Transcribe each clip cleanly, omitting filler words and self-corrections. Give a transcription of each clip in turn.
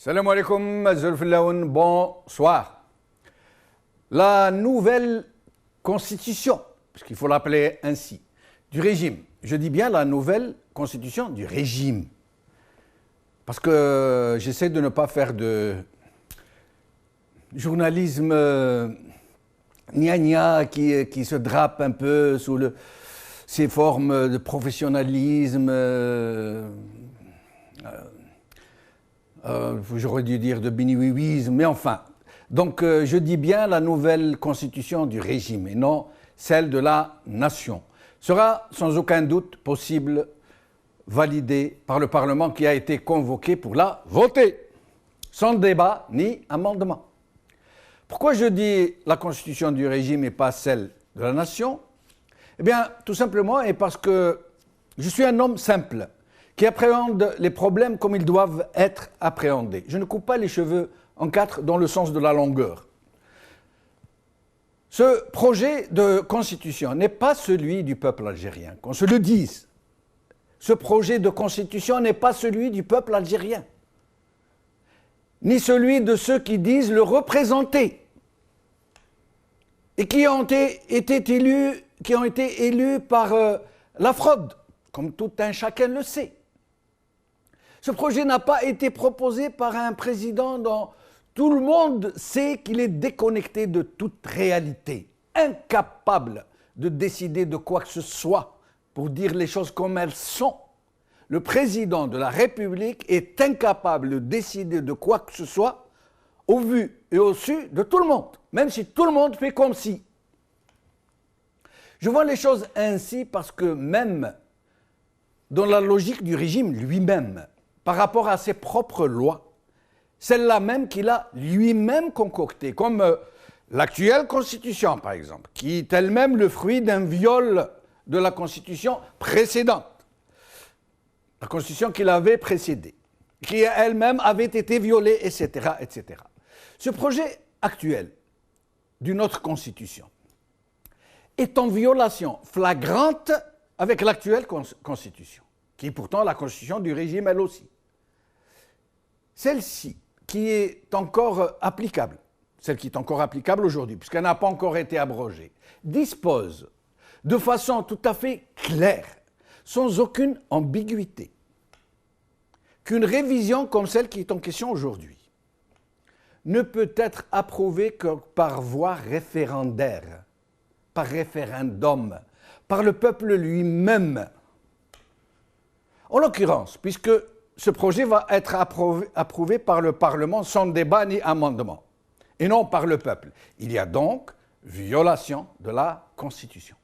Salam alaikum, Zulfilaoun, bonsoir. La nouvelle constitution, puisqu'il faut l'appeler ainsi, du régime. Je dis bien la nouvelle constitution du régime. Parce que j'essaie de ne pas faire de journalisme gna-gna qui se drape un peu sous ces formes de professionnalisme. J'aurais dû dire de biniouiouisme, mais enfin. Donc je dis bien la nouvelle constitution du régime et non celle de la nation. Sera sans aucun doute possible validée par le Parlement qui a été convoqué pour la voter, sans débat ni amendement. Pourquoi je dis la constitution du régime et pas celle de la nation? Eh bien, tout simplement et parce que je suis un homme simple qui appréhende les problèmes comme ils doivent être appréhendés. Je ne coupe pas les cheveux en quatre dans le sens de la longueur. Ce projet de constitution n'est pas celui du peuple algérien, qu'on se le dise. Ce projet de constitution n'est pas celui du peuple algérien, ni celui de ceux qui disent le représenter et qui ont été élus par la fraude, comme tout un chacun le sait. Ce projet n'a pas été proposé par un président dont tout le monde sait qu'il est déconnecté de toute réalité, incapable de décider de quoi que ce soit pour dire les choses comme elles sont. Le président de la République est incapable de décider de quoi que ce soit au vu et au su de tout le monde, même si tout le monde fait comme si. Je vois les choses ainsi parce que même dans la logique du régime lui-même, par rapport à ses propres lois, celle-là même qu'il a lui-même concoctée, comme l'actuelle Constitution, par exemple, qui est elle-même le fruit d'un viol de la Constitution précédente, la Constitution qui l'avait précédée, qui elle-même avait été violée, etc., etc. Ce projet actuel d'une autre Constitution est en violation flagrante avec l'actuelle Constitution, qui est pourtant la Constitution du régime elle aussi. Celle-ci, qui est encore applicable, celle qui est encore applicable aujourd'hui, puisqu'elle n'a pas encore été abrogée, dispose de façon tout à fait claire, sans aucune ambiguïté, qu'une révision comme celle qui est en question aujourd'hui ne peut être approuvée que par voie référendaire, par référendum, par le peuple lui-même. En l'occurrence, puisque ce projet va être approuvé par le Parlement sans débat ni amendement, et non par le peuple. Il y a donc violation de la Constitution.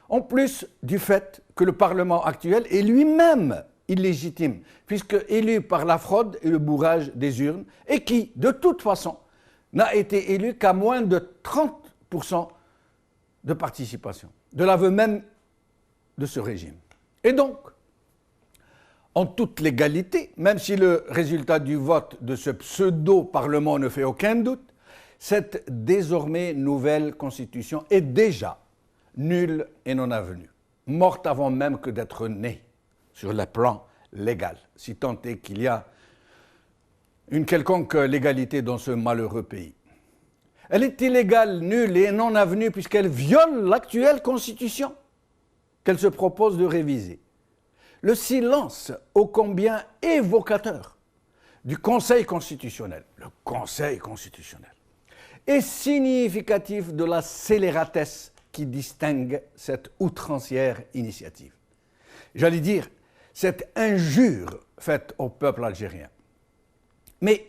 En plus du fait que le Parlement actuel est lui-même illégitime, puisque élu par la fraude et le bourrage des urnes, et qui, de toute façon, n'a été élu qu'à moins de 30% de participation, de l'aveu même de ce régime. Et donc, en toute légalité, même si le résultat du vote de ce pseudo-parlement ne fait aucun doute, cette désormais nouvelle constitution est déjà nulle et non avenue, morte avant même que d'être née sur le plan légal, si tant est qu'il y a une quelconque légalité dans ce malheureux pays. Elle est illégale, nulle et non avenue puisqu'elle viole l'actuelle constitution qu'elle se propose de réviser. Le silence ô combien évocateur du Conseil constitutionnel, le Conseil constitutionnel, est significatif de la scélératesse qui distingue cette outrancière initiative. J'allais dire, cette injure faite au peuple algérien. Mais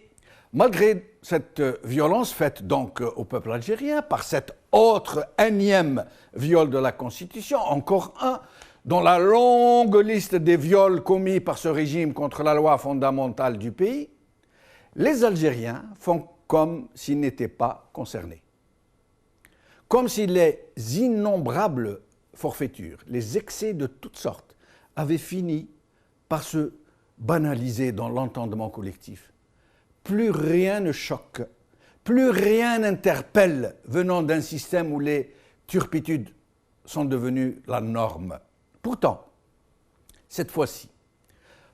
malgré cette violence faite donc au peuple algérien, par cet autre énième viol de la Constitution, encore un, dans la longue liste des viols commis par ce régime contre la loi fondamentale du pays, les Algériens font comme s'ils n'étaient pas concernés. Comme si les innombrables forfaitures, les excès de toutes sortes, avaient fini par se banaliser dans l'entendement collectif. Plus rien ne choque, plus rien n'interpelle venant d'un système où les turpitudes sont devenues la norme. Pourtant, cette fois-ci,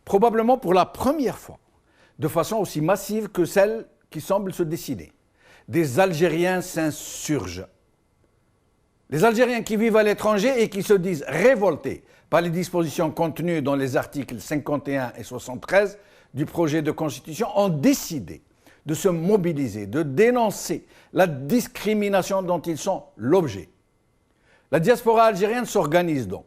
probablement pour la première fois de façon aussi massive que celle qui semble se dessiner. Des Algériens s'insurgent. Les Algériens qui vivent à l'étranger et qui se disent révoltés par les dispositions contenues dans les articles 51 et 73 du projet de constitution ont décidé de se mobiliser, de dénoncer la discrimination dont ils sont l'objet. La diaspora algérienne s'organise donc.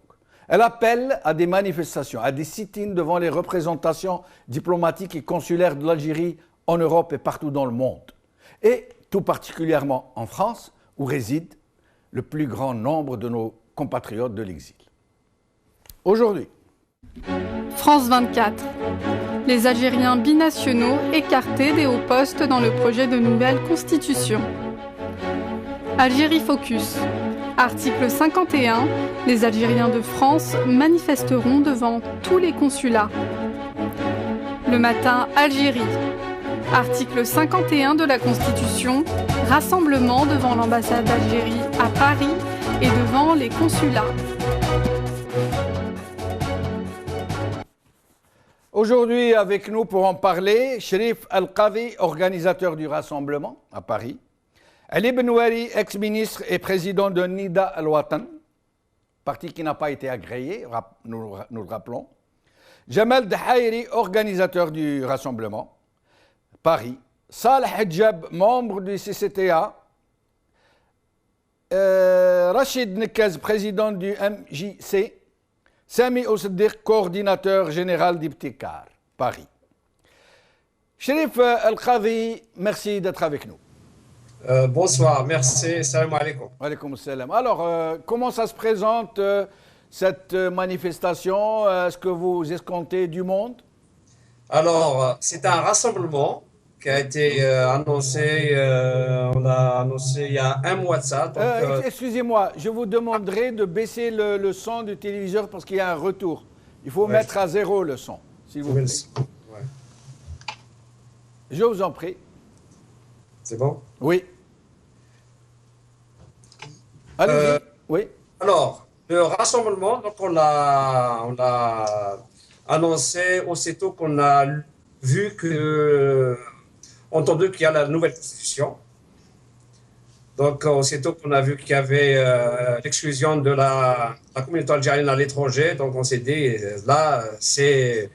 Elle appelle à des manifestations, à des sit-ins devant les représentations diplomatiques et consulaires de l'Algérie en Europe et partout dans le monde. Et tout particulièrement en France, où réside le plus grand nombre de nos compatriotes de l'exil. Aujourd'hui, France 24. Les Algériens binationaux écartés des hauts postes dans le projet de nouvelle constitution. Algérie Focus. Article 51. Les Algériens de France manifesteront devant tous les consulats. Le matin, Algérie. Article 51 de la Constitution. Rassemblement devant l'ambassade d'Algérie à Paris et devant les consulats. Aujourd'hui, avec nous pour en parler, Cherif Al-Qadhi, organisateur du rassemblement à Paris, Ali Benouari, ex-ministre et président de Nida Al-Watan, parti qui n'a pas été agréé, nous le rappelons, Jamal Dahairi, organisateur du rassemblement, Paris, Saleh Hadjab, membre du CCTA, Rachid Nekaz, président du MJC, Sami Ousseddiq, coordinateur général d'Ibtikar, Paris. Cherif Al-Qadhi, merci d'être avec nous. Bonsoir, merci, salam alaikum. Alaikum salam. Alors, comment ça se présente, cette manifestation? Est-ce que vous escomptez du monde? Alors, c'est un rassemblement qui a été annoncé, on l'a annoncé il y a un mois de ça. Donc, excusez-moi, je vous demanderai de baisser le son du téléviseur parce qu'il y a un retour. Il faut mettre à zéro le son, s'il vous plaît. Ouais. Je vous en prie. C'est bon? Oui. Allez-y. Oui. Alors, le rassemblement, donc on l'a annoncé aussitôt qu'on a vu entendu qu'il y a la nouvelle constitution. Donc, aussitôt qu'on a vu qu'il y avait l'exclusion de la communauté algérienne à l'étranger, donc on s'est dit, là, c'est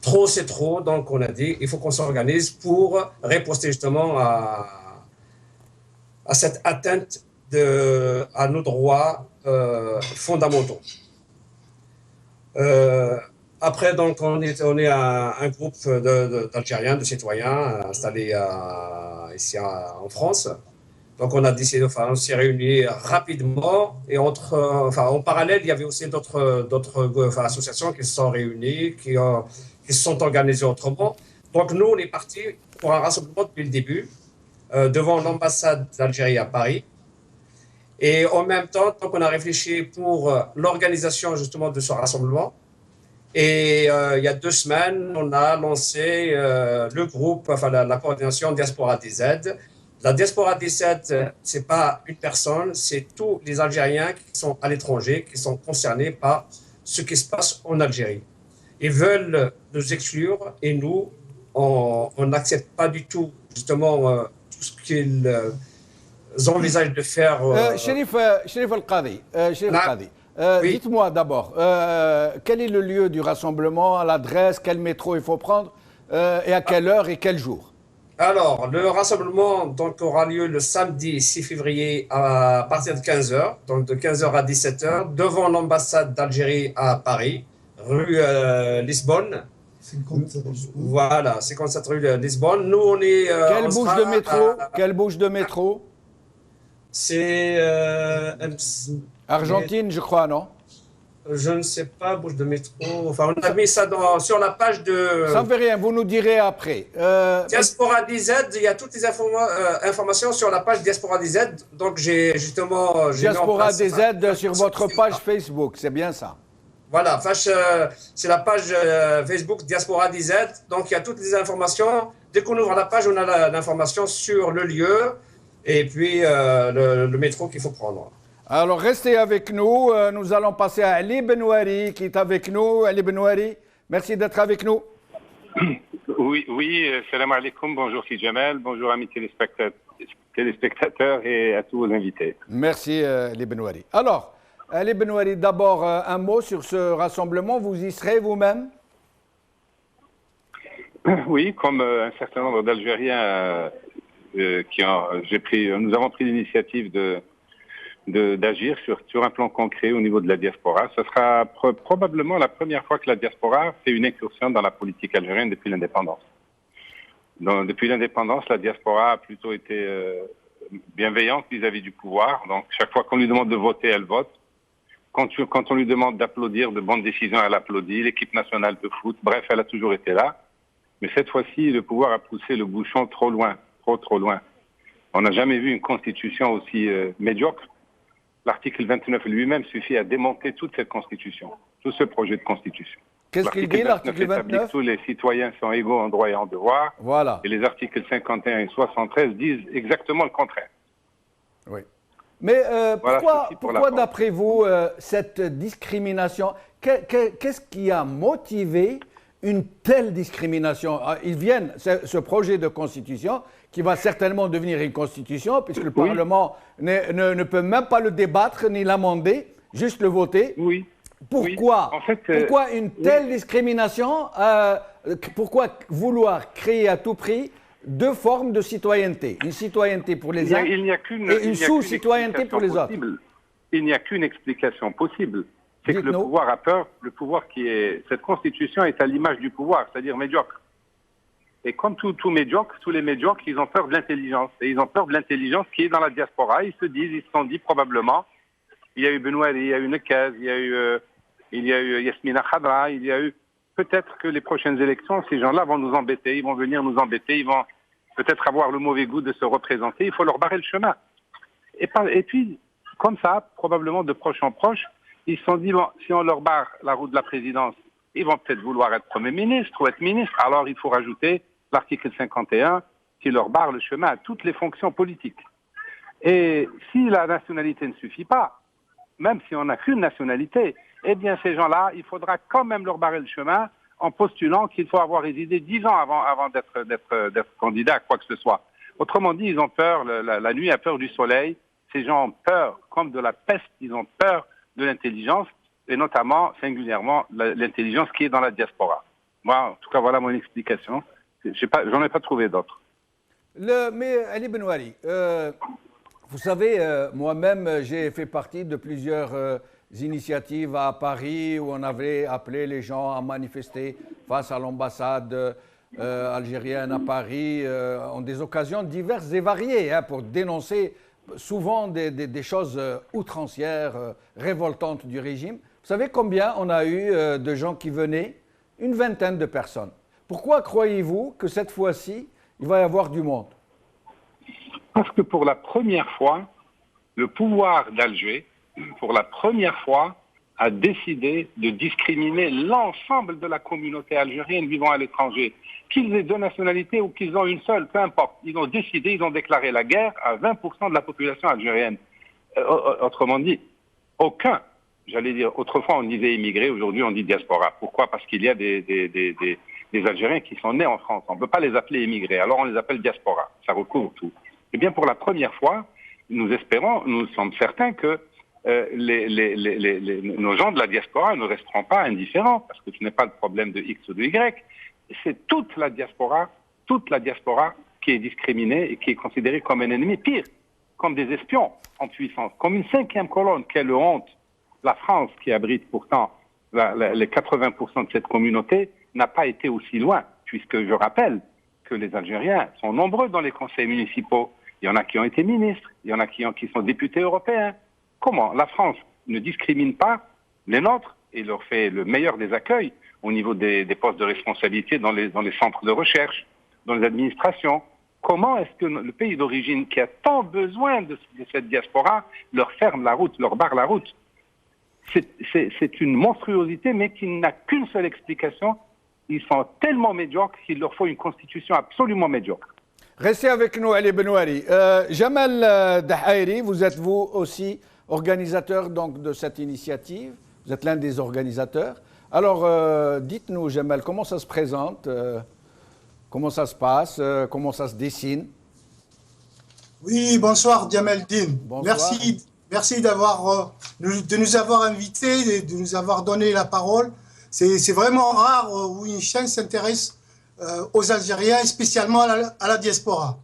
trop. Donc, on a dit, il faut qu'on s'organise pour riposter justement à cette atteinte à nos droits fondamentaux. Après, donc, on est un groupe d'Algériens, de citoyens installés ici en France. Donc, on a décidé, on s'est réunis rapidement et en parallèle, il y avait aussi d'autres associations qui se sont réunies, qui se sont organisées autrement. Donc, nous, on est partis pour un rassemblement depuis le début devant l'ambassade d'Algérie à Paris. Et en même temps, donc, on a réfléchi pour l'organisation justement de ce rassemblement. Et il y a 2 semaines, on a lancé le groupe, la coordination Diaspora DZ. La Diaspora DZ, ce n'est pas une personne, c'est tous les Algériens qui sont à l'étranger, qui sont concernés par ce qui se passe en Algérie. Ils veulent nous exclure et nous, on n'accepte pas du tout justement tout ce qu'ils envisagent de faire. Cherif Al-Qadhi, oui. Dites-moi d'abord, quel est le lieu du rassemblement, l'adresse, quel métro il faut prendre, et à quelle heure et quel jour? Alors, le rassemblement donc, aura lieu le samedi 6 février à partir de 15h, donc de 15h à 17h, devant l'ambassade d'Algérie à Paris, rue Lisbonne. 57 Voilà, 57 rue Lisbonne. Nous, on est. Quelle bouche de métro? C'est. Argentine, je crois, non? Je ne sais pas, bouche de métro. Enfin, on a mis ça sur la page de. Ça ne fait rien, vous nous direz après. Diaspora DZ, il y a toutes les informations sur la page Diaspora DZ. Donc, j'ai justement. Diaspora DZ sur votre page Facebook, c'est bien ça? Voilà, c'est la page Facebook Diaspora DZ. Donc, il y a toutes les informations. Dès qu'on ouvre la page, on a l'information sur le lieu et puis le métro qu'il faut prendre. Alors, restez avec nous. Nous allons passer à Ali Benouari qui est avec nous. Ali Benouari, merci d'être avec nous. Oui, salam alaikum, bonjour Sidi Jamel, bonjour amis téléspectateurs et à tous vos invités. Merci Ali Benouari. Alors, Ali Benouari, d'abord un mot sur ce rassemblement, vous y serez vous-même? Oui, comme un certain nombre d'Algériens nous avons pris l'initiative d'agir sur un plan concret au niveau de la diaspora. Ce sera probablement la première fois que la diaspora fait une incursion dans la politique algérienne depuis l'indépendance. Depuis l'indépendance, la diaspora a plutôt été bienveillante vis-à-vis du pouvoir. Donc, chaque fois qu'on lui demande de voter, elle vote. Quand on lui demande d'applaudir de bonnes décisions, elle applaudit. L'équipe nationale de foot, bref, elle a toujours été là. Mais cette fois-ci, le pouvoir a poussé le bouchon trop loin, trop loin. On n'a jamais vu une constitution aussi médiocre. L'article 29 lui-même suffit à démonter toute cette constitution, tout ce projet de constitution. Qu'est-ce qu'il dit, l'article 29? Tous les citoyens sont égaux en droit et en devoir. Voilà. Et les articles 51 et 73 disent exactement le contraire. Oui. Mais voilà, pourquoi d'après vous, cette discrimination, qu'est-ce qui a motivé une telle discrimination? Ils viennent, ce projet de constitution, qui va certainement devenir une constitution, puisque le Parlement ne peut même pas le débattre ni l'amender, juste le voter. Oui. Pourquoi, en fait, pourquoi une telle discrimination? Pourquoi vouloir créer à tout prix deux formes de citoyenneté? Une citoyenneté pour les uns et une sous-citoyenneté pour les autres. Il n'y a qu'une explication possible. C'est que le pouvoir a peur. Cette constitution est à l'image du pouvoir, c'est-à-dire médiocre. Et comme tous les médiocres, ils ont peur de l'intelligence. Et ils ont peur de l'intelligence qui est dans la diaspora. Ils se sont dit probablement, il y a eu Benouari, il y a eu Nekaz, il y a eu Yasmina Khadra, il y a eu peut-être que les prochaines élections, ces gens-là vont nous embêter, ils vont venir nous embêter, ils vont peut-être avoir le mauvais goût de se représenter, il faut leur barrer le chemin. Et puis, comme ça, probablement de proche en proche, ils se sont dit, bon, si on leur barre la route de la présidence, ils vont peut-être vouloir être Premier ministre ou être ministre, alors il faut rajouter l'article 51 qui leur barre le chemin à toutes les fonctions politiques. Et si la nationalité ne suffit pas, même si on n'a qu'une nationalité, eh bien ces gens-là, il faudra quand même leur barrer le chemin en postulant qu'il faut avoir résidé 10 ans avant d'être candidat à quoi que ce soit. Autrement dit, ils ont peur, la nuit a peur du soleil, ces gens ont peur comme de la peste, ils ont peur de l'intelligence, et notamment, singulièrement, l'intelligence qui est dans la diaspora. Moi, en tout cas, voilà mon explication. J'en ai pas trouvé d'autres. Mais Ali Benouari, vous savez, moi-même, j'ai fait partie de plusieurs initiatives à Paris où on avait appelé les gens à manifester face à l'ambassade algérienne à Paris en des occasions diverses et variées pour dénoncer souvent des choses outrancières, révoltantes du régime. Vous savez combien on a eu de gens qui venaient? Une vingtaine de personnes. Pourquoi croyez-vous que cette fois-ci, il va y avoir du monde? Parce que pour la première fois, le pouvoir d'Alger, pour la première fois, a décidé de discriminer l'ensemble de la communauté algérienne vivant à l'étranger. Qu'ils aient deux nationalités ou qu'ils ont une seule, peu importe. Ils ont décidé, ils ont déclaré la guerre à 20% de la population algérienne. Autrement dit, aucun, j'allais dire, autrefois on disait immigrés, aujourd'hui on dit diaspora. Pourquoi? Parce qu'il y a des Algériens qui sont nés en France. On ne peut pas les appeler immigrés, alors on les appelle diaspora. Ça recouvre tout. Eh bien, pour la première fois, nous sommes certains que nos gens de la diaspora ne resteront pas indifférents, parce que ce n'est pas le problème de X ou de Y. C'est toute la diaspora qui est discriminée et qui est considérée comme un ennemi, pire, comme des espions en puissance, comme une cinquième colonne. Quelle honte! La France, qui abrite pourtant les 80% de cette communauté, n'a pas été aussi loin, puisque je rappelle que les Algériens sont nombreux dans les conseils municipaux. Il y en a qui ont été ministres, il y en a qui sont députés européens. Comment la France ne discrimine pas les nôtres et leur fait le meilleur des accueils au niveau des postes de responsabilité dans les centres de recherche, dans les administrations? Comment est-ce que le pays d'origine, qui a tant besoin de cette diaspora, leur ferme la route, leur barre la route? C'est une monstruosité, mais qui n'a qu'une seule explication. Ils sont tellement médiocres qu'il leur faut une constitution absolument médiocre. Restez avec nous, Ali Benouari. Jamal Dahairi, vous êtes vous aussi organisateur donc, de cette initiative. Vous êtes l'un des organisateurs. Alors, dites-nous, Jamal, comment ça se présente Comment ça se passe? Comment ça se dessine? Oui, bonsoir Djamaldine. Bonsoir. Merci de nous avoir invités, de nous avoir donné la parole. C'est vraiment rare où une chaîne s'intéresse aux Algériens, et spécialement à la diaspora.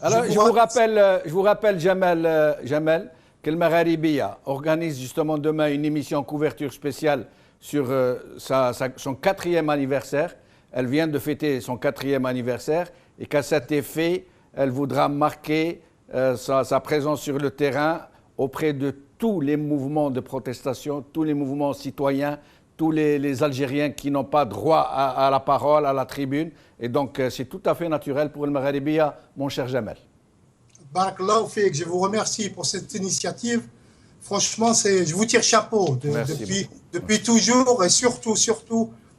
Alors, je vous rappelle Jamel, que le Magharibiya organise justement demain une émission couverture spéciale sur son 4e anniversaire. Elle vient de fêter son 4e anniversaire et qu'à cet effet, elle voudra marquer sa présence sur le terrain auprès de tous les mouvements de protestation, tous les mouvements citoyens, tous les Algériens qui n'ont pas droit à la parole, à la tribune. Et donc, c'est tout à fait naturel pour le Magharibiya, mon cher Jamel. Barakallahu Fik, je vous remercie pour cette initiative. Franchement, je vous tire chapeau depuis toujours et surtout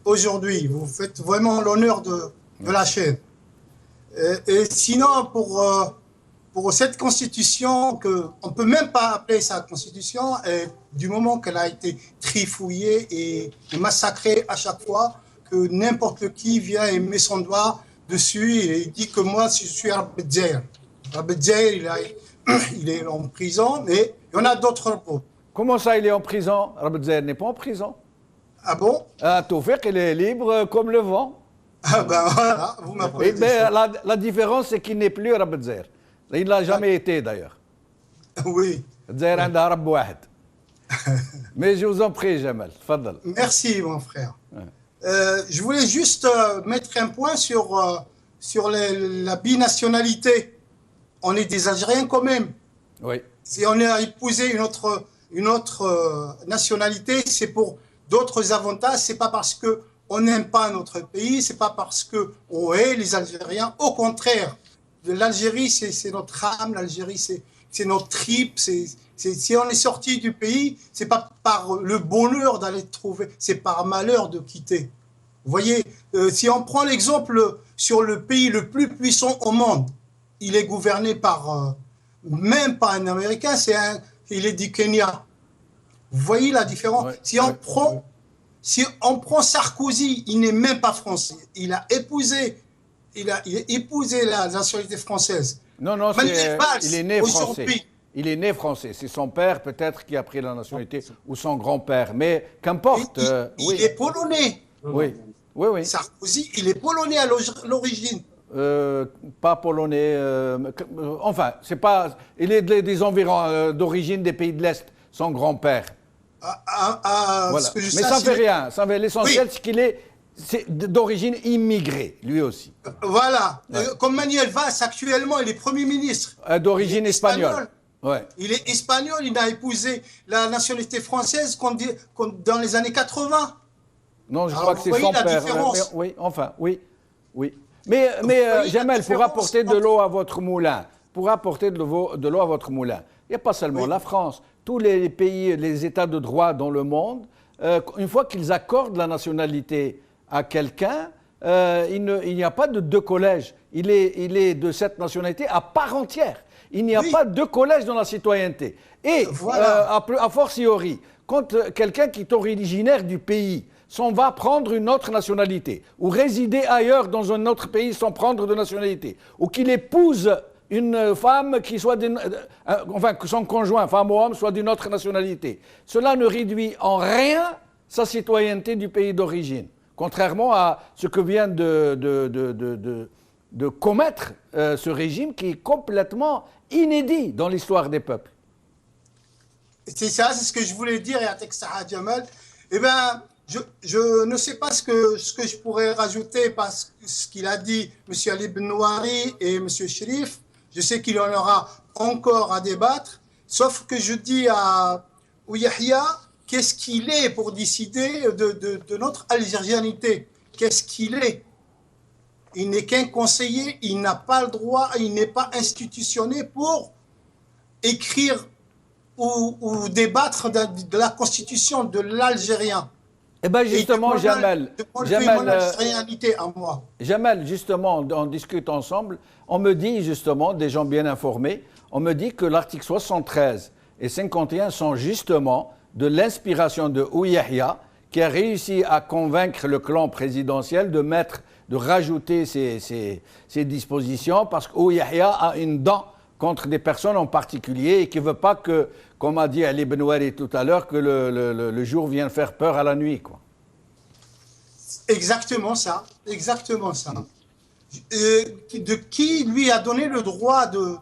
aujourd'hui. Vous faites vraiment l'honneur de la chaîne. Et sinon, pour cette constitution, on ne peut même pas appeler ça constitution, du moment qu'elle a été trifouillée et massacrée à chaque fois, que n'importe qui vient et met son doigt dessus et dit que moi, je suis Rabbi Djer. Rabbi Djer, il est en prison, mais il y en a d'autres. Comment ça, il est en prison? Rabbi Djer n'est pas en prison. Ah bon? Tawfiq, il est libre comme le vent. Ah ben voilà, vous m'apprenez. La différence, c'est qu'il n'est plus Rabbi Djer. Il ne l'a jamais été d'ailleurs. Oui. Djer anda Rabb Wahed. Mais je vous en prie, Jamal. Fadal. Merci, mon frère. Je voulais juste mettre un point sur la binationalité. On est des Algériens quand même. Oui. Si on a épousé une autre nationalité, c'est pour d'autres avantages. C'est pas parce qu'on n'aime pas notre pays, c'est pas parce qu'on hait les Algériens. Au contraire, l'Algérie, c'est notre âme. L'Algérie, c'est notre trip. Si on est sorti du pays, c'est pas par le bonheur d'aller trouver, c'est par malheur de quitter. Vous voyez, si on prend l'exemple sur le pays le plus puissant au monde, il est gouverné par même pas un Américain, il est du Kenya. Vous voyez la différence? Ouais, si on prend Sarkozy, il n'est même pas français. Il a épousé la nationalité française. Non, il est né français. Il est né français. C'est son père peut-être qui a pris la nationalité ou son grand-père. Mais qu'importe. Il est polonais. Oui. Sarkozy, il est polonais à l'origine. Pas polonais. Enfin, c'est pas. Il est des environs d'origine des pays de l'Est. Son grand-père. Voilà. Mais ça ne fait rien. L'essentiel, c'est qu'il est d'origine immigrée, lui aussi. Voilà. Comme Manuel Valls, actuellement, il est Premier ministre. D'origine espagnole. Ouais. Il est espagnol, il a épousé la nationalité française dans les années 80. Non, je crois que c'est son père. Oui. Mais Jamel, pour apporter de l'eau à votre moulin, il n'y a pas seulement la France. Tous les pays, les États de droit dans le monde, une fois qu'ils accordent la nationalité à quelqu'un, il n'y a pas de deux collèges. Il est de cette nationalité à part entière. Il n'y a pas de collège dans la citoyenneté. Et a fortiori, quand quelqu'un qui est originaire du pays s'en va prendre une autre nationalité, ou résider ailleurs dans un autre pays sans prendre de nationalité, ou qu'il épouse une femme qui soit que son conjoint, femme ou homme, soit d'une autre nationalité, cela ne réduit en rien sa citoyenneté du pays d'origine. Contrairement à ce que vient de commettre ce régime qui est complètement inédit dans l'histoire des peuples. C'est ça, c'est ce que je voulais dire, Yatek Saha Jamal. Eh bien, je ne sais pas ce que je pourrais rajouter parce que ce qu'il a dit M. Ali Benouari et M. Cherif. Je sais qu'il y en aura encore à débattre, sauf que je dis à Yahya, qu'est-ce qu'il est pour décider de notre algérianité? Qu'est-ce qu'il est? Il n'est qu'un conseiller, il n'a pas le droit, il n'est pas institutionné pour écrire ou débattre de la constitution de l'Algérien. Eh bien justement, Jamel, justement, on discute ensemble, on me dit justement, des gens bien informés, on me dit que l'article 73 et 51 sont justement de l'inspiration de Ouyahia, qui a réussi à convaincre le clan présidentiel de mettre de rajouter ces dispositions parce que Yahya a une dent contre des personnes en particulier et qui ne veut pas que, comme a dit Ali Benouari tout à l'heure, que le jour vienne faire peur à la nuit, quoi. Exactement ça, exactement ça. De qui lui a donné le droit de...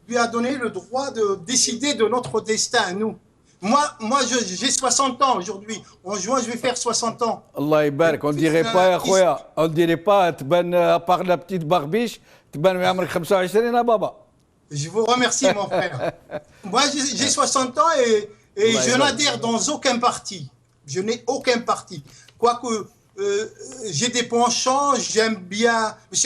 lui a donné le droit de décider de notre destin, nous. Moi j'ai 60 ans aujourd'hui. En juin, je vais faire 60 ans. Allah يبارك. On dirait pas, khoya, on dirait pas, à part la petite barbiche, je vous remercie, mon frère. Moi, j'ai 60 ans et je n'adhère dans aucun parti. Je n'ai aucun parti. Quoique, j'ai des penchants, j'aime bien M.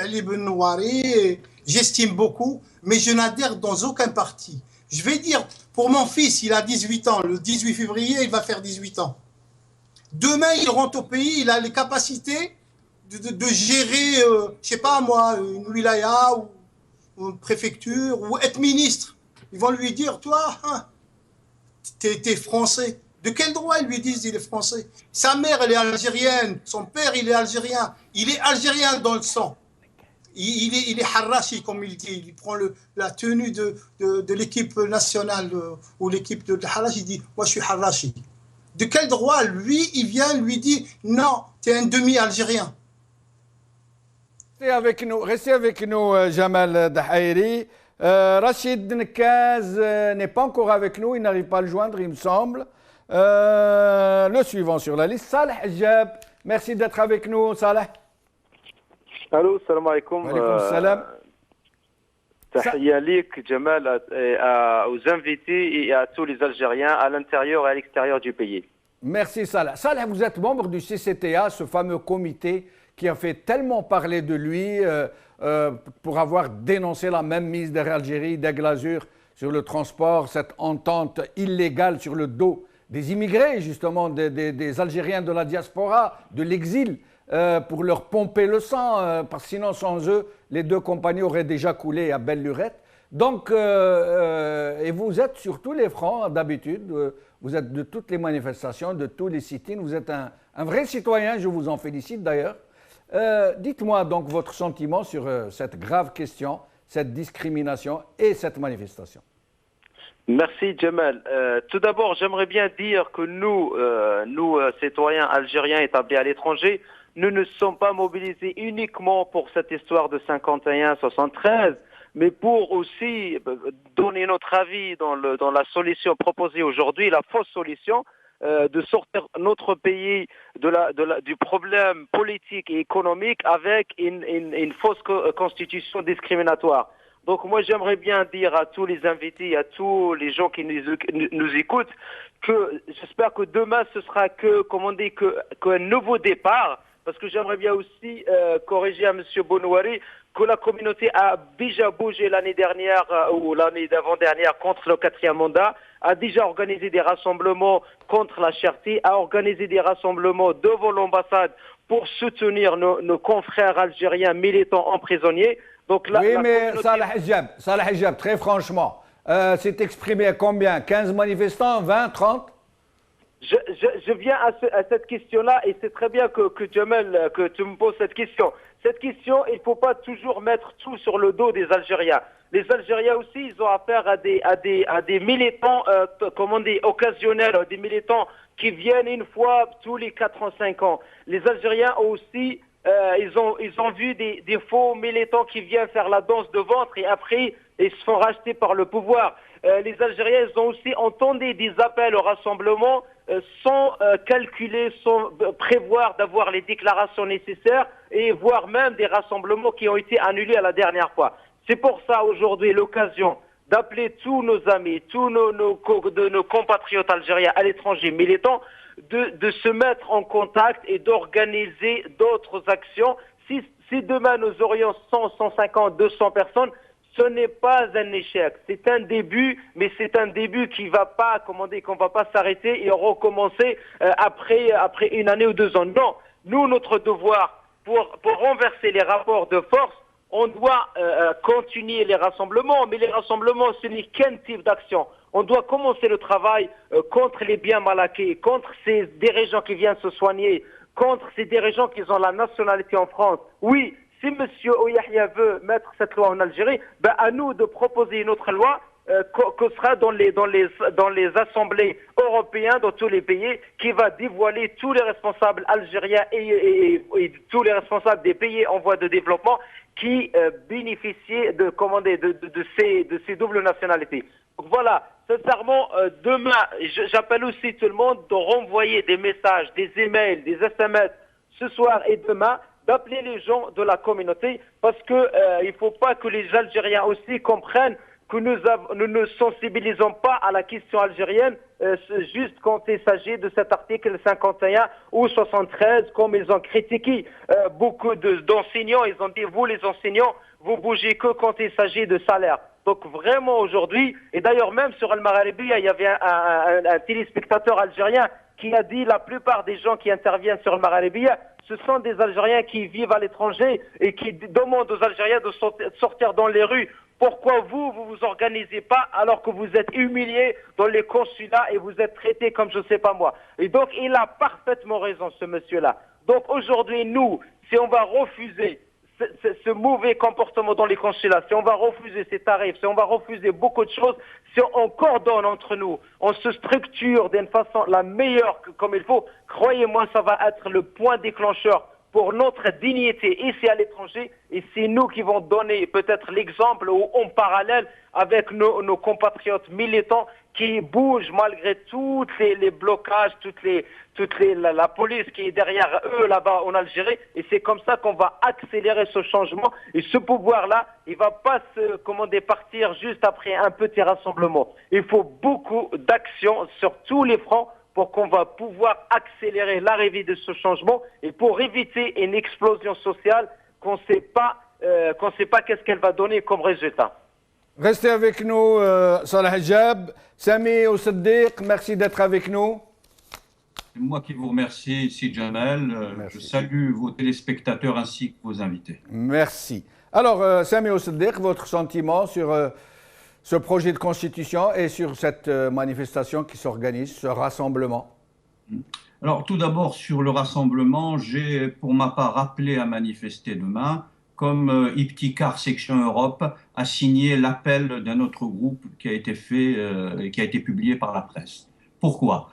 Ali Benouari, j'estime beaucoup, mais je n'adhère dans aucun parti. Je vais dire, pour mon fils, il a 18 ans. Le 18 février, il va faire 18 ans. Demain, il rentre au pays, il a les capacités de gérer, je sais pas moi, une wilaya ou une préfecture, ou être ministre. Ils vont lui dire, toi, hein, t'es français. De quel droit ils lui disent il est français? Sa mère, elle est algérienne. Son père, il est algérien. Il est algérien dans le sang. Il est harrachi, comme il dit. Il prend la tenue de l'équipe nationale ou l'équipe de Harrachi. Il dit, moi, je suis harrachi. De quel droit, lui, il vient, lui dit, non, tu es un demi-algérien. Restez avec nous, Jamal Dahairi. Rachid Nekaz n'est pas encore avec nous, il n'arrive pas à le joindre, il me semble. Le suivant sur la liste, Saleh Hijab. Merci d'être avec nous, Saleh. Allô, salam alaikum. Alaikum salam. Tahiyya lik, Jamal, aux invités et à tous les Algériens à l'intérieur et à l'extérieur du pays. Merci, Saleh. Saleh, vous êtes membre du CCTA, ce fameux comité qui a fait tellement parler de lui pour avoir dénoncé la même mise derrière Algérie, d'Aigle Azur, sur le transport, cette entente illégale sur le dos des immigrés, justement, des Algériens de la diaspora, de l'exil, pour leur pomper le sang, parce que sinon, sans eux, les deux compagnies auraient déjà coulé à belle lurette. Donc, et vous êtes sur tous les fronts, d'habitude, vous êtes de toutes les manifestations, de tous les sit-ins, vous êtes un vrai citoyen, je vous en félicite d'ailleurs. Dites-moi donc votre sentiment sur cette grave question, cette discrimination et cette manifestation. Merci, Jamal. Tout d'abord, j'aimerais bien dire que nous, citoyens algériens établis à l'étranger, nous ne sommes pas mobilisés uniquement pour cette histoire de 51-73, mais pour aussi donner notre avis dans la solution proposée aujourd'hui, la fausse solution, de sortir notre pays du problème politique et économique avec une fausse constitution discriminatoire. Donc moi j'aimerais bien dire à tous les invités, à tous les gens qui nous écoutent, que j'espère que demain ce sera qu'un nouveau départ, parce que j'aimerais bien aussi corriger à M. Benouari que la communauté a déjà bougé l'année dernière ou l'année d'avant-dernière contre le 4e mandat, a déjà organisé des rassemblements contre la cherté, a organisé des rassemblements devant l'ambassade pour soutenir nos confrères algériens militants emprisonnés. Donc là, oui, mais Saleh Hijab, très franchement, s'est exprimé à combien? 15 manifestants, 20, 30? Je viens à cette question-là et c'est très bien que Jamal, que tu me poses cette question. Cette question, il ne faut pas toujours mettre tout sur le dos des Algériens. Les Algériens aussi, ils ont affaire à des militants, occasionnels, des militants qui viennent une fois tous les 4 ans, 5 ans. Les Algériens aussi, ils ont vu des faux militants qui viennent faire la danse de ventre et après, ils se font racheter par le pouvoir. Les Algériens, ils ont aussi entendu des appels au rassemblement sans calculer, sans prévoir d'avoir les déclarations nécessaires et voire même des rassemblements qui ont été annulés à la dernière fois. C'est pour ça aujourd'hui l'occasion d'appeler tous nos amis, tous nos compatriotes algériens à l'étranger militants de se mettre en contact et d'organiser d'autres actions. Si demain nous aurions 100, 150, 200 personnes, ce n'est pas un échec. C'est un début, mais c'est un début qui va pas, qu'on va pas s'arrêter et recommencer après une année ou 2 ans. Non, nous, notre devoir pour renverser les rapports de force, on doit continuer les rassemblements, mais les rassemblements, ce n'est qu'un type d'action. On doit commencer le travail contre les biens mal acquis, contre des régions qui viennent se soigner contre ces dirigeants qui ont la nationalité en France. Oui, si M. Ouyahia veut mettre cette loi en Algérie, ben à nous de proposer une autre loi que sera dans les assemblées européennes, dans tous les pays, qui va dévoiler tous les responsables algériens et tous les responsables des pays en voie de développement qui bénéficient de ces doubles nationalités. Donc voilà, sincèrement, demain, j'appelle aussi tout le monde de renvoyer des messages, des emails, des SMS ce soir et demain, d'appeler les gens de la communauté, parce que il faut pas que les Algériens aussi comprennent que nous ne sensibilisons pas à la question algérienne juste quand il s'agit de cet article 51 ou 73, comme ils ont critiqué beaucoup d'enseignants. Ils ont dit, vous les enseignants, vous bougez que quand il s'agit de salaire. Donc vraiment aujourd'hui, et d'ailleurs même sur Al-Magharibi, il y avait un téléspectateur algérien qui a dit la plupart des gens qui interviennent sur Al-Magharibi, ce sont des Algériens qui vivent à l'étranger et qui demandent aux Algériens de sortir dans les rues. Pourquoi vous vous organisez pas alors que vous êtes humiliés dans les consulats et vous êtes traités comme je sais pas moi. Et donc il a parfaitement raison ce monsieur-là. Donc aujourd'hui nous, si on va refuser ce mauvais comportement dans les consulats, si on va refuser ces tarifs, si on va refuser beaucoup de choses, si on coordonne entre nous, on se structure d'une façon la meilleure comme il faut, croyez-moi, ça va être le point déclencheur pour notre dignité ici à l'étranger, et c'est nous qui vont donner peut-être l'exemple ou en parallèle avec nos compatriotes militants qui bougent malgré tous les blocages, la police qui est derrière eux là-bas en Algérie, et c'est comme ça qu'on va accélérer ce changement, et ce pouvoir-là, il va pas partir juste après un petit rassemblement. Il faut beaucoup d'actions sur tous les fronts pour qu'on va pouvoir accélérer l'arrivée de ce changement et pour éviter une explosion sociale qu'on ne sait pas qu'est-ce qu'elle va donner comme résultat. Restez avec nous, Salah Hijab. Sami Oussaddiq, merci d'être avec nous. C'est moi qui vous remercie, Sid Jamel. Je salue vos téléspectateurs ainsi que vos invités. Merci. Alors, Sami Oussaddiq, votre sentiment sur ce projet de constitution et sur cette manifestation qui s'organise, ce rassemblement? Alors, tout d'abord, sur le rassemblement, j'ai pour ma part appelé à manifester demain, comme Iptikar Section Europe a signé l'appel d'un autre groupe qui a été fait, qui a été publié par la presse. Pourquoi?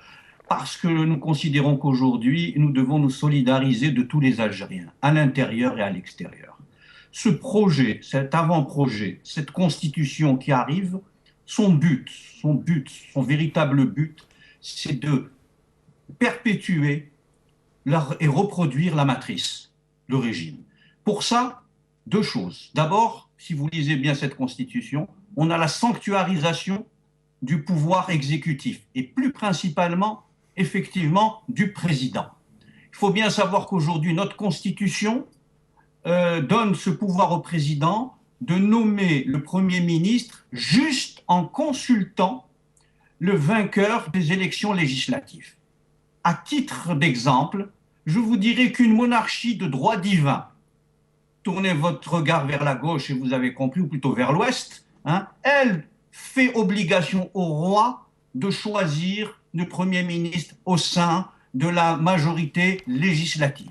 Parce que nous considérons qu'aujourd'hui, nous devons nous solidariser de tous les Algériens, à l'intérieur et à l'extérieur. Ce projet, cet avant-projet, cette constitution qui arrive, son véritable but, c'est de perpétuer et reproduire la matrice, le régime. Pour ça, deux choses. D'abord, si vous lisez bien cette constitution, on a la sanctuarisation du pouvoir exécutif et plus principalement, effectivement, du président. Il faut bien savoir qu'aujourd'hui, notre constitution donne ce pouvoir au président de nommer le Premier ministre juste en consultant le vainqueur des élections législatives. À titre d'exemple, je vous dirais qu'une monarchie de droit divin, tournez votre regard vers la gauche et vous avez compris, ou plutôt vers l'ouest, elle fait obligation au roi de choisir le Premier ministre au sein de la majorité législative.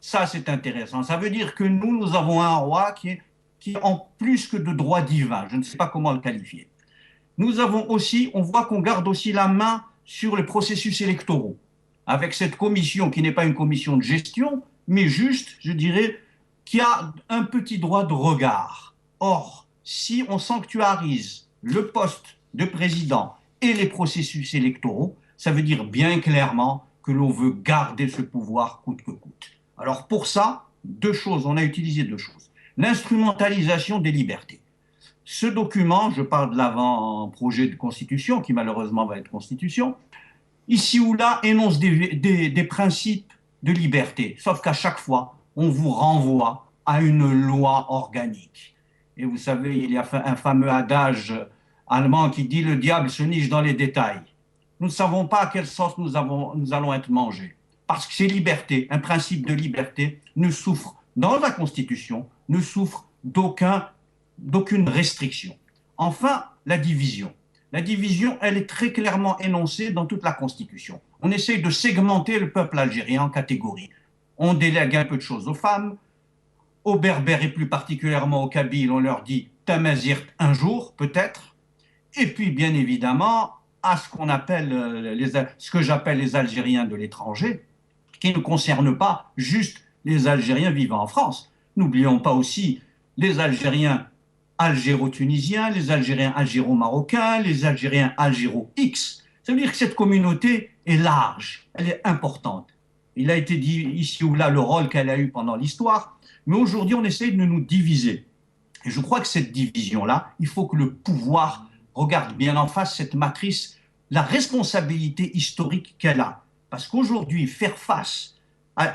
Ça, c'est intéressant. Ça veut dire que nous avons un roi qui est en plus que de droit divin. Je ne sais pas comment le qualifier. Nous avons aussi, on voit qu'on garde aussi la main sur les processus électoraux, avec cette commission qui n'est pas une commission de gestion, mais juste, je dirais, qui a un petit droit de regard. Or, si on sanctuarise le poste de président et les processus électoraux, ça veut dire bien clairement que l'on veut garder ce pouvoir coûte que coûte. Alors pour ça, deux choses, on a utilisé deux choses. L'instrumentalisation des libertés. Ce document, je parle de l'avant-projet de constitution, qui malheureusement va être constitution, ici ou là énonce des principes de liberté, sauf qu'à chaque fois, on vous renvoie à une loi organique. Et vous savez, il y a un fameux adage allemand qui dit « le diable se niche dans les détails ». Nous ne savons pas à quelle sauce nous allons être mangés. Parce que ces libertés, un principe de liberté, ne souffre, dans la Constitution, ne souffre d'aucune restriction. Enfin, la division. La division, elle est très clairement énoncée dans toute la Constitution. On essaye de segmenter le peuple algérien en catégories. On délègue un peu de choses aux femmes, aux Berbères et plus particulièrement aux Kabyles, on leur dit Tamazirt un jour, peut-être. Et puis, bien évidemment, à ce qu'on appelle, ce que j'appelle les Algériens de l'étranger, qui ne concernent pas juste les Algériens vivant en France. N'oublions pas aussi les Algériens algéro-tunisiens, les Algériens algéro-marocains, les Algériens algéro-X. Ça veut dire que cette communauté est large, elle est importante. Il a été dit ici ou là le rôle qu'elle a eu pendant l'histoire. Mais aujourd'hui, on essaye de nous diviser. Et je crois que cette division-là, il faut que le pouvoir regarde bien en face cette matrice, la responsabilité historique qu'elle a. Parce qu'aujourd'hui,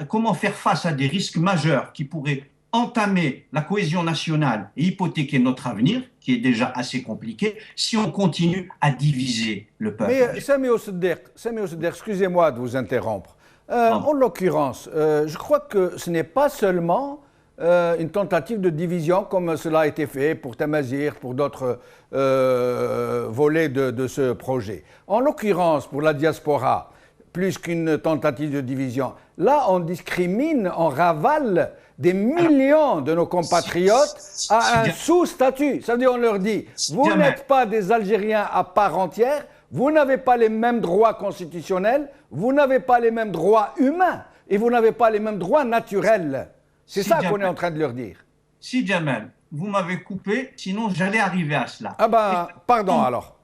comment faire face à des risques majeurs qui pourraient entamer la cohésion nationale et hypothéquer notre avenir, qui est déjà assez compliqué, si on continue à diviser le peuple. Mais Sami Osseddek, excusez-moi de vous interrompre. En l'occurrence, je crois que ce n'est pas seulement une tentative de division comme cela a été fait pour Tamazirt, pour d'autres volets de ce projet. En l'occurrence, pour la diaspora, plus qu'une tentative de division, là on discrimine, on ravale des millions de nos compatriotes à un sous-statut. Ça veut dire on leur dit, vous n'êtes pas des Algériens à part entière, vous n'avez pas les mêmes droits constitutionnels, vous n'avez pas les mêmes droits humains et vous n'avez pas les mêmes droits naturels. C'est ça qu'on est en train de leur dire. Si Jamel, vous m'avez coupé, sinon j'allais arriver à cela. Ah ben, pardon alors.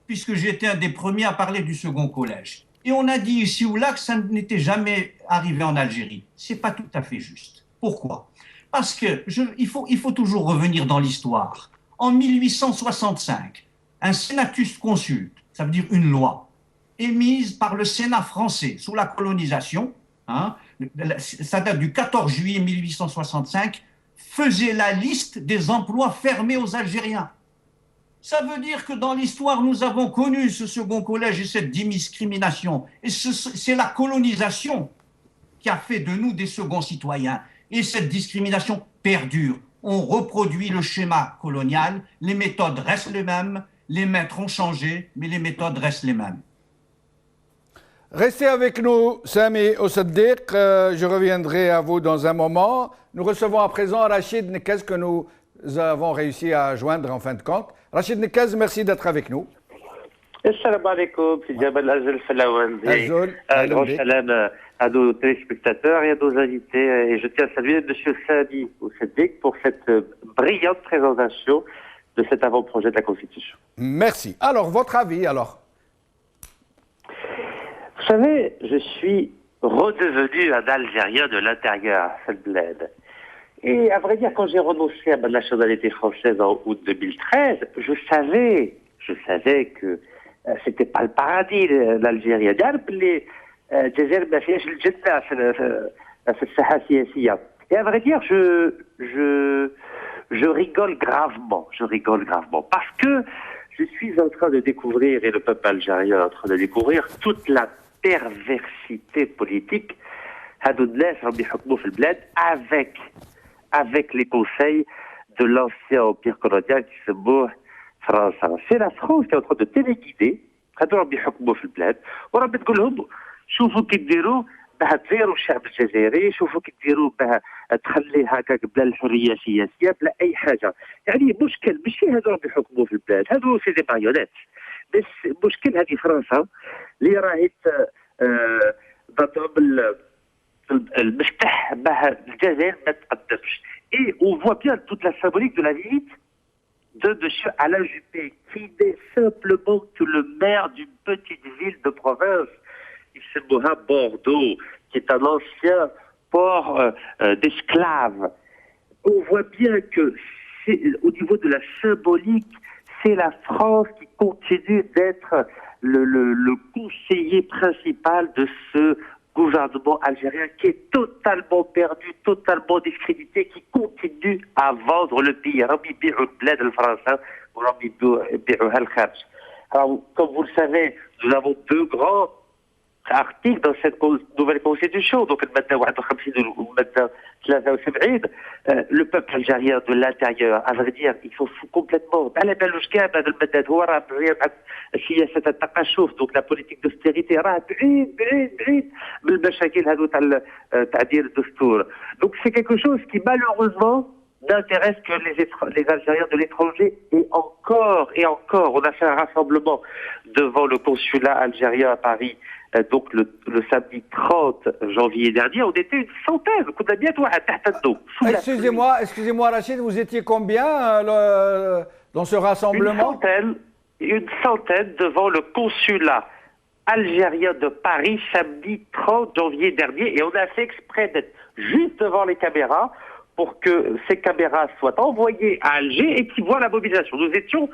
Puisque j'étais un des premiers à parler du second collège. Et on a dit ici ou là que ça n'était jamais arrivé en Algérie. C'est pas tout à fait juste. Pourquoi? Parce que il faut toujours revenir dans l'histoire. En 1865, un senatus consulte, ça veut dire une loi, émise par le Sénat français sous la colonisation, ça date du 14 juillet 1865, faisait la liste des emplois fermés aux Algériens. Ça veut dire que dans l'histoire, nous avons connu ce second collège et cette discrimination. Et c'est la colonisation qui a fait de nous des seconds citoyens. Et cette discrimination perdure. On reproduit le schéma colonial, les méthodes restent les mêmes, les maîtres ont changé, mais les méthodes restent les mêmes. Restez avec nous, Sami Osseddek. Je reviendrai à vous dans un moment. Nous recevons à présent Rachid Nekez que nous avons réussi à joindre en fin de compte. Rachid Nekez, merci d'être avec nous. Assalamu alaikum, c'est Jabal Azul Falaouandi. Un grand salam à nos téléspectateurs et à nos invités. Et je tiens à saluer M. Sami Osseddek pour cette brillante présentation de cet avant-projet de la Constitution. Merci. Alors, votre avis, alors? Vous savez, je suis redevenu un Algérien de l'intérieur, cette bled. Et à vrai dire, quand j'ai renoncé à ma nationalité française en août 2013, je savais que c'était pas le paradis, l'Algérie. Et à vrai dire, je rigole gravement. Parce que je suis en train de découvrir, et le peuple algérien est en train de découvrir, toute la perversité politique avec les conseils de l'ancien empire colonial qui se moue France. C'est la France qui est en train de téléguider. هذو بيحكموا في البلاد وراه بتقول لهم شوفوا كي ديروا باه تزيروا الشعب الجزائري، شوفوا كي ديروا باه تخليه هكاك بلا الحريه السياسيه بلا اي حاجه. يعني مشكل ماشي هذو راهم يحكموا في البلاد، هذو سي دي ماريونيت. بس مشكل هذه فرنسا اللي راهي ضربهم المفتاح باه الجزائر ما تقدمش. Et on voit bien toute la symbolique de la visite de M. Alain Juppé, qui n'est simplement que le maire d'une petite ville de province, Issem-Moha Bordeaux, qui est un ancien port d'esclaves. On voit bien que au niveau de la symbolique, c'est la France qui continue d'être le conseiller principal de ce gouvernement algérien qui est totalement perdu, totalement discrédité, qui continue à vendre le pays. Alors, comme vous le savez, nous avons deux grands articles dans cette nouvelle constitution, donc le Madda 51 ou le Madda 73, le peuple algérien de l'intérieur, à vrai dire, ils s'en foutent complètement. Donc la politique d'austérité, donc c'est quelque chose qui malheureusement n'intéresse que les Algériens de l'étranger, et encore, on a fait un rassemblement devant le consulat algérien à Paris, donc le samedi 30 janvier dernier, on était une centaine. Excusez-moi Rachid, vous étiez combien dans ce rassemblement? Une centaine devant le consulat algérien de Paris, samedi 30 janvier dernier, et on a fait exprès d'être juste devant les caméras pour que ces caméras soient envoyées à Alger et qu'ils voient la mobilisation. Nous étions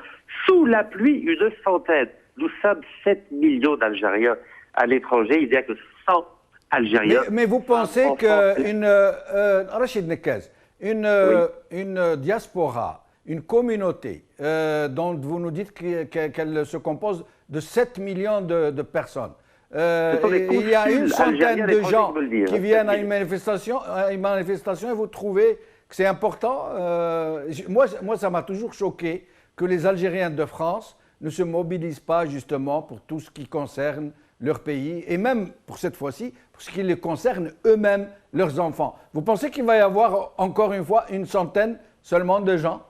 sous la pluie une centaine. Nous sommes 7 millions d'Algériens à l'étranger. Il n'y a que 100 Algériens. Mais vous pensez qu'une Rachid Nekaz, une diaspora, une communauté dont vous nous dites qu'elle se compose de 7 millions de personnes, il y a une centaine de gens qui viennent à une manifestation et vous trouvez que c'est important. Moi, ça m'a toujours choqué que les Algériens de France ne se mobilisent pas justement pour tout ce qui concerne leur pays et même pour cette fois-ci, pour ce qui les concerne eux-mêmes, leurs enfants. Vous pensez qu'il va y avoir encore une fois une centaine seulement de gens?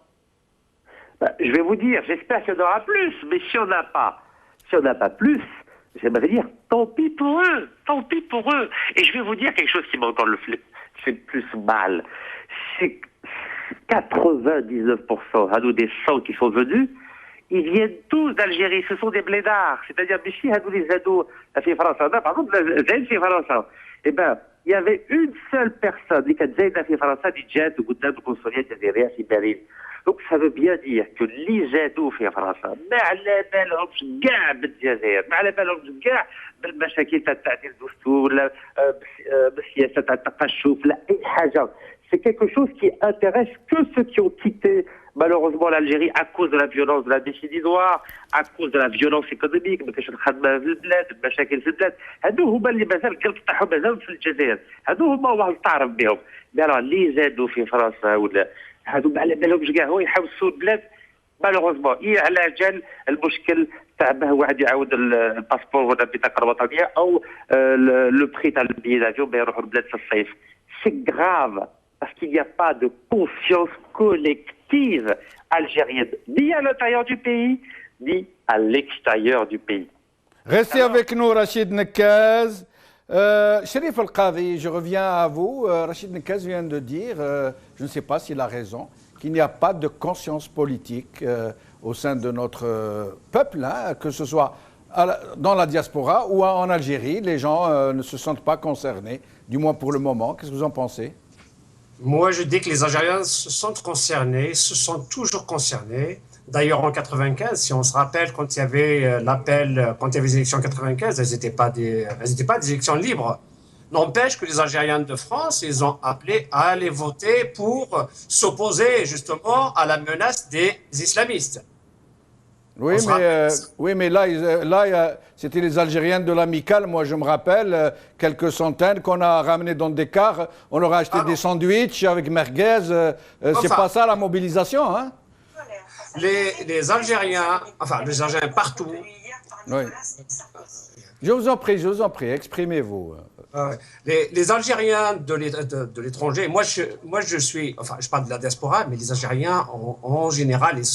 Je vais vous dire, j'espère qu'il y en aura plus, mais si on n'a pas plus, j'aimerais dire, tant pis pour eux, tant pis pour eux. Et je vais vous dire quelque chose qui m'a encore fait plus mal. C'est 99% des 100 qui sont venus, ils viennent tous d'Algérie, ce sont des blédards. C'est-à-dire, les ados, pardon, eh ben, il y avait une seule personne qui a fait France, donc ça veut bien dire que les جادوا في فرنسا ما على بالهمش كاع بالجزائر، ما على بالهمش كاع بالمشاكل تاع تعديل الدستور ولا بالسياسه تاع التقشف لا اي حاجه. C'est quelque chose qui intéresse que ceux qui ont quitté malheureusement l'Algérie à cause de la violence de la déciditoire, à cause de la violence économique, ما كاينش الخدمه في البلاد، المشاكل في البلاد، هادو هما اللي مازال قلب تاعهم مازال في الجزائر، هادو هما واحد تعرف بهم. مي alors اللي زادوا في فرنسا ولا هادو ما على بالهمش كاع هو يحوسوا البلاد مالوغوزمون على جال المشكل تاع باه واحد يعاود الباسبور ولا البطاقه الوطنيه او لو بري تاع البي دافيون باه يروحوا البلاد في الصيف. C'est grave parce qu'il n'y a pas de conscience collective algérienne, ni à l'intérieur du pays, ni à l'extérieur du pays. Restez avec nous, Rachid Nekaz. Cherif El-Qadhi, je reviens à vous. Rachid Nekaz vient de dire, je ne sais pas s'il a raison, qu'il n'y a pas de conscience politique au sein de notre peuple, hein, que ce soit dans la diaspora ou en Algérie. Les gens ne se sentent pas concernés, du moins pour le moment. Qu'est-ce que vous en pensez? Moi, je dis que les Algériens se sentent concernés, se sentent toujours concernés. D'ailleurs, en 95, si on se rappelle, quand il y avait l'appel, quand il y avait les élections en 95, elles n'étaient pas des élections libres. N'empêche que les Algériens de France, ils ont appelé à aller voter pour s'opposer justement à la menace des islamistes. Oui, mais là c'était les Algériens de l'amicale. Moi, je me rappelle quelques centaines qu'on a ramenés dans des cars. On leur a acheté des sandwichs avec merguez. C'est pas ça la mobilisation, hein? Les Algériens, enfin les Algériens partout. Oui. Je vous en prie, exprimez-vous. Les Algériens de l'étranger, moi je suis, enfin je parle de la diaspora, mais les Algériens en général, ils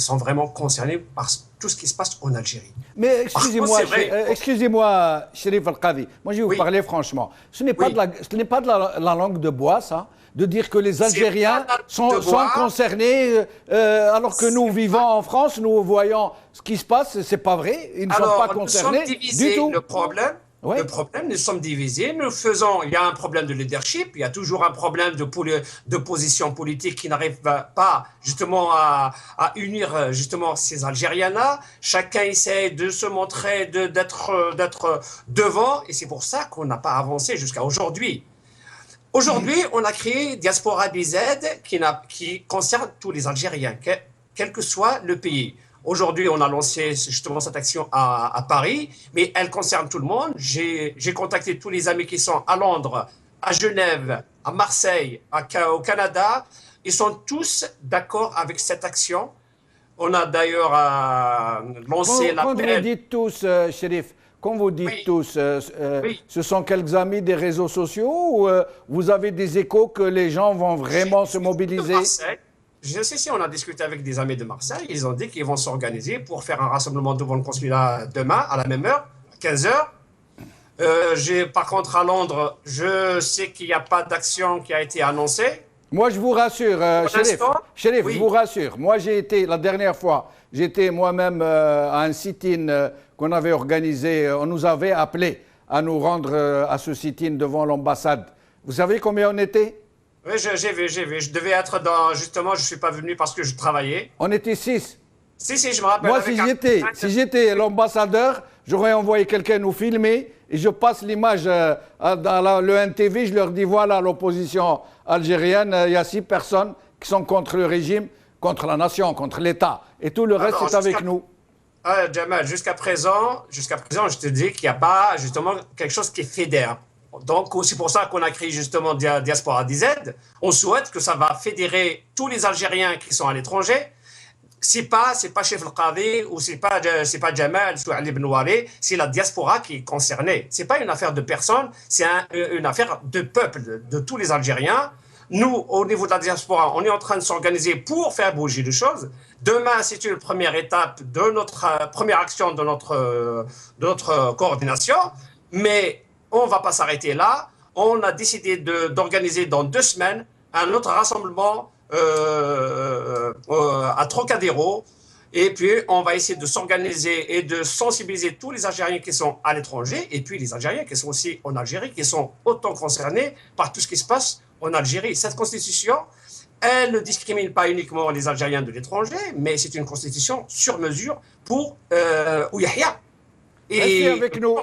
sont vraiment concernés par tout ce qui se passe en Algérie. Mais excusez-moi, Cherif El-Qadhi, moi je vais vous parler franchement. Ce n'est pas de la langue de bois, ça, de dire que les Algériens sont concernés, alors que nous vivons en France, nous voyons ce qui se passe, c'est pas vrai, ils ne sont pas concernés du tout. Le problème, nous sommes divisés, il y a un problème de leadership, il y a toujours un problème de position politique qui n'arrive pas justement à unir justement ces Algériens-là. Chacun essaie de se montrer, d'être devant, et c'est pour ça qu'on n'a pas avancé jusqu'à aujourd'hui. Aujourd'hui, on a créé Diaspora BZ qui concerne tous les Algériens, quel que soit le pays. Aujourd'hui, on a lancé justement cette action à Paris, mais elle concerne tout le monde. J'ai contacté tous les amis qui sont à Londres, à Genève, à Marseille, au Canada. Ils sont tous d'accord avec cette action. On a d'ailleurs lancé l'appel. Quand vous dites tous, Chérif, quand vous dites Oui. tous, Oui. ce sont quelques amis des réseaux sociaux ou vous avez des échos que les gens vont vraiment se mobiliser? Je sais si on a discuté avec des amis de Marseille, ils ont dit qu'ils vont s'organiser pour faire un rassemblement devant le consulat demain à la même heure, à 15 h. Par contre, à Londres, je sais qu'il n'y a pas d'action qui a été annoncée. Moi, je vous rassure, Chérif, Chérif, oui. je vous rassure. Moi, j'ai été, la dernière fois, j'étais moi-même à un sit-in qu'on avait organisé. On nous avait appelé à nous rendre à ce sit-in devant l'ambassade. Vous savez combien on était? Oui, j'ai vu. Je devais être dans... Justement, je ne suis pas venu parce que je travaillais. On était 6. Si, je me rappelle. Moi, avec si j'étais l'ambassadeur, j'aurais envoyé quelqu'un nous filmer et je passe l'image dans le NTV, je leur dis voilà l'opposition algérienne, il y a 6 personnes qui sont contre le régime, contre la nation, contre l'État. Et tout le reste est avec nous. Jamal, jusqu'à présent, je te dis qu'il n'y a pas justement quelque chose qui fédère. Donc, c'est pour ça qu'on a créé justement Diaspora DZ. On souhaite que ça va fédérer tous les Algériens qui sont à l'étranger. C'est pas Chef El-Qadi ou c'est pas Jamal ou Ali Benouari, c'est la diaspora qui est concernée. C'est pas une affaire de personnes, c'est une affaire de peuple, de tous les Algériens. Nous, au niveau de la diaspora, on est en train de s'organiser pour faire bouger les choses. Demain, c'est une première étape de notre première action de notre coordination, mais on ne va pas s'arrêter là. On a décidé d'organiser dans 2 semaines un autre rassemblement à Trocadéro. Et puis, on va essayer de s'organiser et de sensibiliser tous les Algériens qui sont à l'étranger et puis les Algériens qui sont aussi en Algérie, qui sont autant concernés par tout ce qui se passe en Algérie. Cette constitution, elle ne discrimine pas uniquement les Algériens de l'étranger, mais c'est une constitution sur mesure pour Ouyahia. Restez avec nous,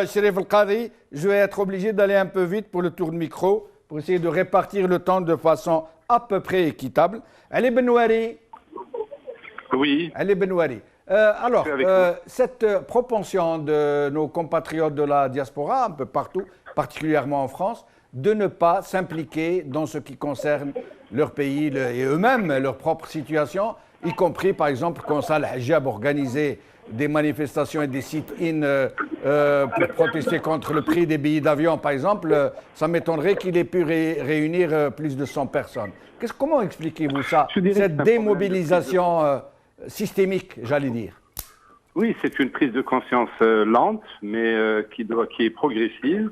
Chérif El-Qadi. Je vais être obligé d'aller un peu vite pour le tour de micro, pour essayer de répartir le temps de façon à peu près équitable. Ali Benouari. Oui. Ali Benouari. Alors, cette propension de nos compatriotes de la diaspora, un peu partout, particulièrement en France, de ne pas s'impliquer dans ce qui concerne leur pays et eux-mêmes, leur propre situation, y compris par exemple quand Salah Hijab organisait des manifestations et des sit-in pour protester contre le prix des billets d'avion, par exemple, ça m'étonnerait qu'il ait pu réunir plus de 100 personnes. Comment expliquez-vous ça, cette démobilisation systémique, j'allais dire? Oui, c'est une prise de conscience lente, mais qui est progressive,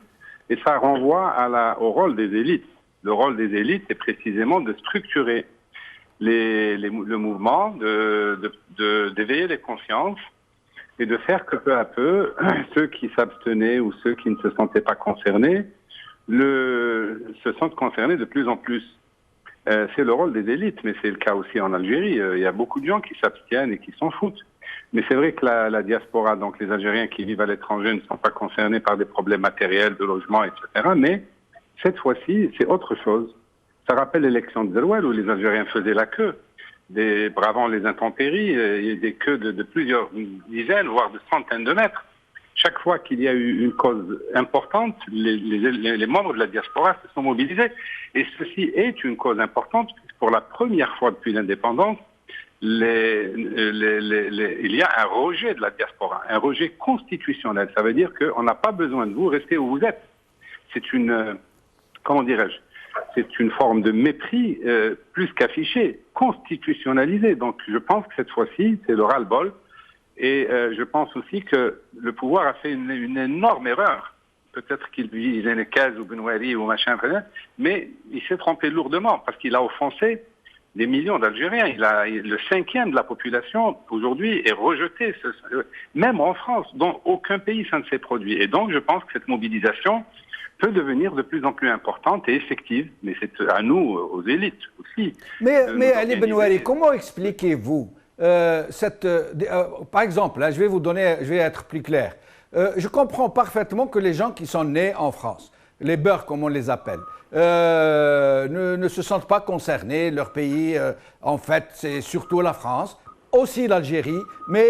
et ça renvoie au rôle des élites. Le rôle des élites est précisément de structurer le mouvement, d'éveiller les consciences, et de faire que peu à peu, ceux qui s'abstenaient ou ceux qui ne se sentaient pas concernés, se sentent concernés de plus en plus. C'est le rôle des élites, mais c'est le cas aussi en Algérie. Il y a beaucoup de gens qui s'abstiennent et qui s'en foutent. Mais c'est vrai que la diaspora, donc les Algériens qui vivent à l'étranger, ne sont pas concernés par des problèmes matériels, de logement, etc. Mais cette fois-ci, c'est autre chose. Ça rappelle l'élection de Zerouel où les Algériens faisaient la queue. Bravant les intempéries, il y a des queues de plusieurs dizaines, voire de centaines de mètres. Chaque fois qu'il y a eu une cause importante, les membres de la diaspora se sont mobilisés. Et ceci est une cause importante, puisque pour la première fois depuis l'indépendance, il y a un rejet de la diaspora, un rejet constitutionnel. Ça veut dire qu'on n'a pas besoin de vous, restez où vous êtes. C'est une, comment dirais-je, c'est une forme de mépris plus qu'affiché, constitutionnalisé. Donc je pense que cette fois-ci, c'est le ras-le-bol. Et je pense aussi que le pouvoir a fait une énorme erreur. Peut-être qu'il visait Nekaz ou Benouari ou machin, mais il s'est trompé lourdement parce qu'il a offensé des millions d'Algériens. Le 5e de la population aujourd'hui est rejeté, même en France. Dans aucun pays ça ne s'est produit. Et donc je pense que cette mobilisation peut devenir de plus en plus importante et effective, mais c'est à nous, aux élites aussi. Mais Ali Benouari, comment expliquez-vous par exemple, là, je vais être plus clair. Je comprends parfaitement que les gens qui sont nés en France, les beurs comme on les appelle, ne se sentent pas concernés. Leur pays, en fait, c'est surtout la France. aussi l'Algérie, mais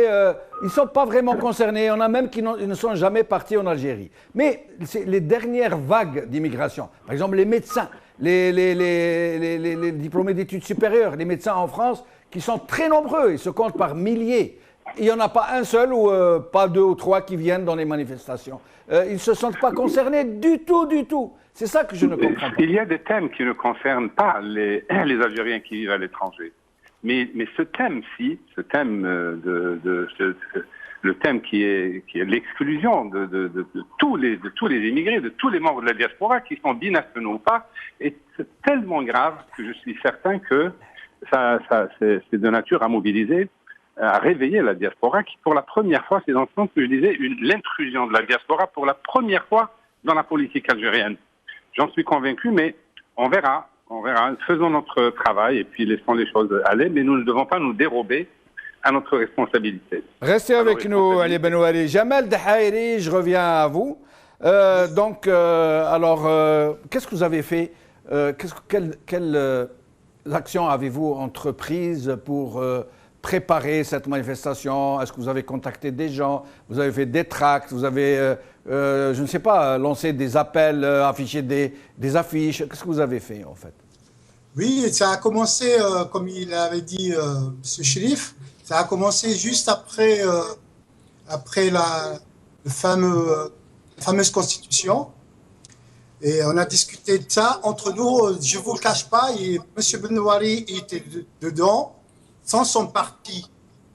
ils ne sont pas vraiment concernés. Il y en a même qui ne sont jamais partis en Algérie. Mais les dernières vagues d'immigration, par exemple les médecins, les diplômés d'études supérieures, les médecins en France, qui sont très nombreux, ils se comptent par milliers. Il n'y en a pas un seul ou pas 2 ou 3 qui viennent dans les manifestations. Ils ne se sentent pas concernés du tout, du tout. C'est ça que je ne comprends pas. Il y a des thèmes qui ne concernent pas les Algériens qui vivent à l'étranger. Mais ce thème-ci, le thème qui est l'exclusion de tous les immigrés, de tous les membres de la diaspora, qui sont binationaux ou pas, est tellement grave que je suis certain que c'est de nature à mobiliser, à réveiller la diaspora, qui pour la première fois, c'est dans ce sens que je disais, l'intrusion de la diaspora pour la première fois dans la politique algérienne. J'en suis convaincu, mais on verra. Faisons notre travail et puis laissons les choses aller, mais nous ne devons pas nous dérober à notre responsabilité. Restez avec nous, Ali Benouari. Jamal Dahairi, je reviens à vous. Qu'est-ce que vous avez fait? Quelles actions avez-vous entreprises pour préparer cette manifestation? Est-ce que vous avez contacté des gens? Vous avez fait des tracts? Vous avez, je ne sais pas, lancé des appels, affiché des affiches? Qu'est-ce que vous avez fait, en fait? Oui, ça a commencé, comme il avait dit M. Chérif, ça a commencé juste après la fameuse constitution. Et on a discuté de ça entre nous. Je ne vous le cache pas, M. Benouari était dedans, sans son parti,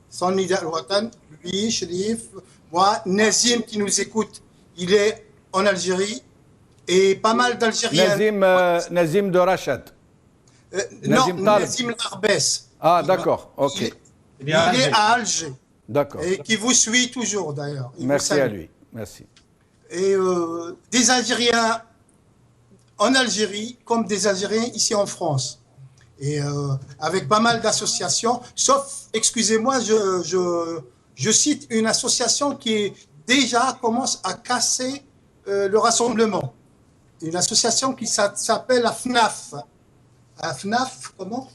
sans Nida al-Watan, lui, Chérif, moi, Nazim qui nous écoute, il est en Algérie, et pas mal d'Algériens. Nazim de Rachad. Non, Nazim Larbès. Ah, d'accord, ok. Il est à Alger. D'accord. Et qui vous suit toujours, d'ailleurs. Merci à lui, merci. Et des Algériens en Algérie, comme des Algériens ici en France. Et avec pas mal d'associations, sauf, excusez-moi, je cite une association qui déjà commence à casser le rassemblement. Une association qui s'appelle la FNAF. La FNAF, comment?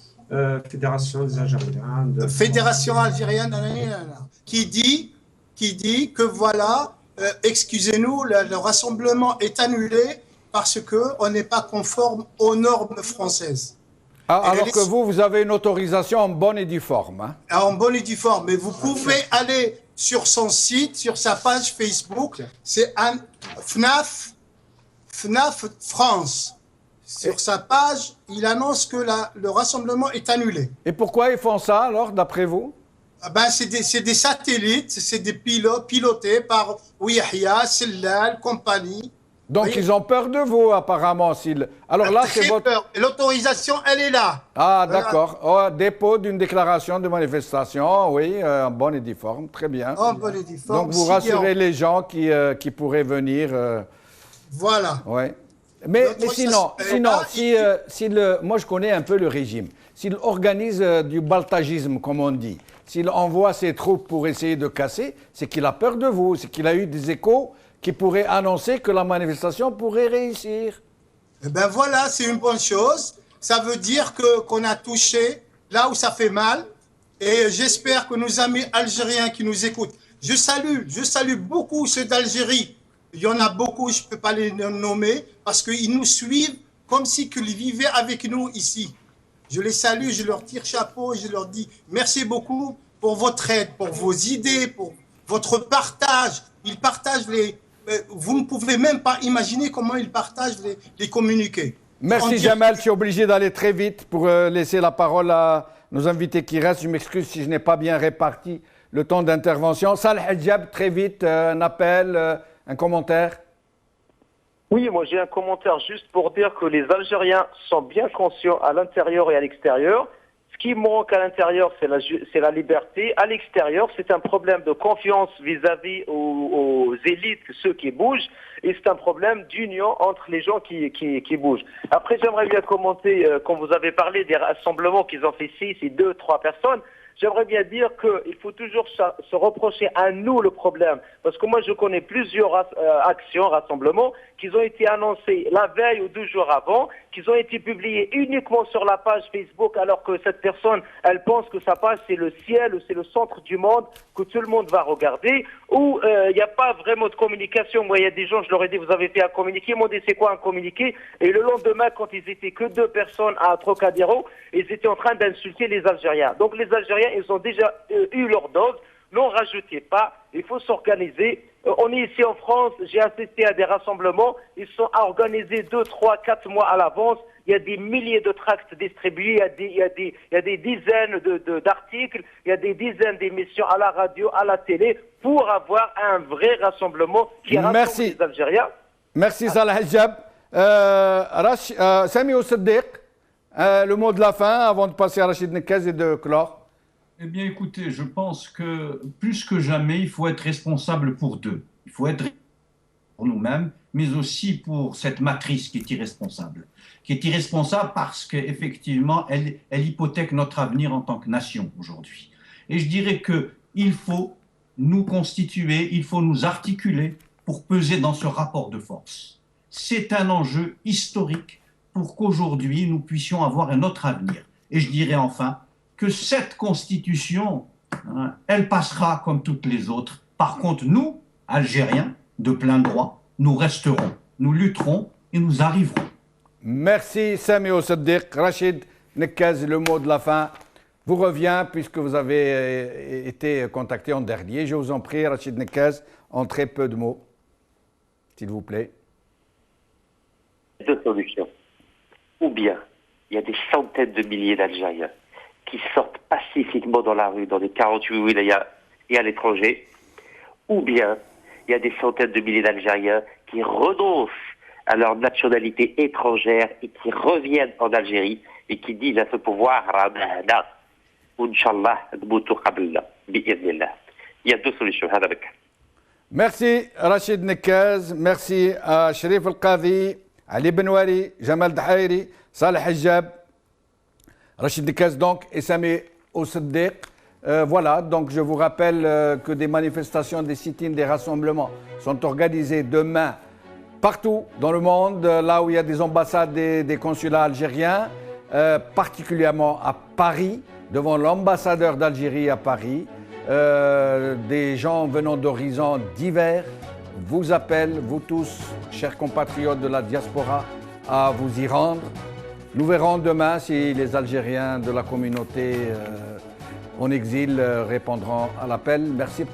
Fédération des Algériens. Fédération algérienne, qui dit que voilà, excusez-nous, le rassemblement est annulé parce qu'on n'est pas conforme aux normes françaises. Alors que vous avez une autorisation en bonne et due forme. Hein? En bonne et due forme, mais vous pouvez aller sur son site, sur sa page Facebook, c'est FNAF France. Sur sa page, il annonce que le rassemblement est annulé. Et pourquoi ils font ça alors, d'après vous? C'est des satellites, c'est des pilotes pilotés par Ouiyahia, Sellal, compagnie. Donc oui. Ils ont peur de vous apparemment. Alors là, c'est votre... L'autorisation, elle est là. Ah d'accord. Oh, dépôt d'une déclaration de manifestation, oui, en bonne et due forme, très bien. En bonne et due forme. Donc vous rassurez les gens qui pourraient venir. Voilà. Ouais. Mais sinon, moi je connais un peu le régime. S'il organise du baltagisme, comme on dit, s'il envoie ses troupes pour essayer de casser, c'est qu'il a peur de vous, c'est qu'il a eu des échos qui pourraient annoncer que la manifestation pourrait réussir. Eh bien voilà, c'est une bonne chose. Ça veut dire qu'on a touché là où ça fait mal. Et j'espère que nos amis algériens qui nous écoutent, je salue beaucoup ceux d'Algérie. Il y en a beaucoup, je ne peux pas les nommer, parce qu'ils nous suivent comme si ils vivaient avec nous ici. Je les salue, je leur tire chapeau, je leur dis merci beaucoup pour votre aide, pour vos idées, pour votre partage. Ils partagent vous ne pouvez même pas imaginer comment ils partagent les communiqués. Merci Jamal, je suis obligé d'aller très vite pour laisser la parole à nos invités qui restent. Je m'excuse si je n'ai pas bien réparti le temps d'intervention. Saleh Hadjab, très vite, un appel, un commentaire. Oui, moi j'ai un commentaire juste pour dire que les Algériens sont bien conscients à l'intérieur et à l'extérieur. Ce qui manque à l'intérieur, c'est la liberté. À l'extérieur, c'est un problème de confiance vis-à-vis aux élites, ceux qui bougent. Et c'est un problème d'union entre les gens qui bougent. Après, j'aimerais bien commenter, quand vous avez parlé des rassemblements qu'ils ont fait ici, 2, 3 personnes. J'aimerais bien dire qu'il faut toujours se reprocher à nous le problème. Parce que moi, je connais plusieurs actions, rassemblements, qui ont été annoncés la veille ou 2 jours avant, qui ont été publiés uniquement sur la page Facebook, alors que cette personne, elle pense que sa page, c'est le ciel, ou c'est le centre du monde, que tout le monde va regarder, où il n'y a pas vraiment de communication. Moi, il y a des gens, je leur ai dit, vous avez fait un communiqué, ils m'ont dit, c'est quoi un communiqué? Et le lendemain, quand ils étaient que 2 personnes à Trocadéro, ils étaient en train d'insulter les Algériens. Donc les Algériens, ils ont déjà eu leur dose. N'en rajoutez pas, il faut s'organiser. On est ici en France, j'ai assisté à des rassemblements, ils sont organisés 2, 3, 4 mois à l'avance. Il y a des milliers de tracts distribués, il y a des dizaines d'articles, il y a des dizaines d'émissions à la radio, à la télé, pour avoir un vrai rassemblement qui rassemble les Algériens. Merci Salah Hijab. Sami Ousseddiq, le mot de la fin avant de passer à Rachid Nekaz et de clore. Eh bien, écoutez, je pense que plus que jamais, il faut être responsable pour 2. Il faut être pour nous-mêmes, mais aussi pour cette matrice qui est irresponsable. Qui est irresponsable parce qu'effectivement, elle hypothèque notre avenir en tant que nation aujourd'hui. Et je dirais qu'il faut nous constituer, il faut nous articuler pour peser dans ce rapport de force. C'est un enjeu historique pour qu'aujourd'hui, nous puissions avoir un autre avenir. Et je dirais enfin que cette constitution, elle passera comme toutes les autres. Par contre, nous, Algériens, de plein droit, nous resterons, nous lutterons et nous arriverons. Merci Sami Ousseddiq. Rachid Nekaz, le mot de la fin vous revient puisque vous avez été contacté en dernier. Je vous en prie, Rachid Nekaz, en très peu de mots, s'il vous plaît. 2 solutions. Ou bien, il y a des centaines de milliers d'Algériens qui sortent pacifiquement dans la rue, dans les 48 wilayas et à l'étranger, ou bien il y a des centaines de milliers d'Algériens qui renoncent à leur nationalité étrangère et qui reviennent en Algérie et qui disent à ce pouvoir Inch'Allah, il y a 2 solutions. Merci Rachid Nekaz, merci à Cherif El-Qadhi, Ali Benouari, Jamal Dahairi, Salah Hijab, Rachid Nekaz donc et Sami Ousseddiq. Voilà, donc je vous rappelle que des manifestations, des sit-ins, des rassemblements sont organisés demain partout dans le monde, là où il y a des ambassades, des consulats algériens, particulièrement à Paris, devant l'ambassadeur d'Algérie à Paris. Des gens venant d'horizons divers vous appellent, vous tous, chers compatriotes de la diaspora, à vous y rendre. Nous verrons demain si les Algériens de la communauté en exil répondront à l'appel. Merci.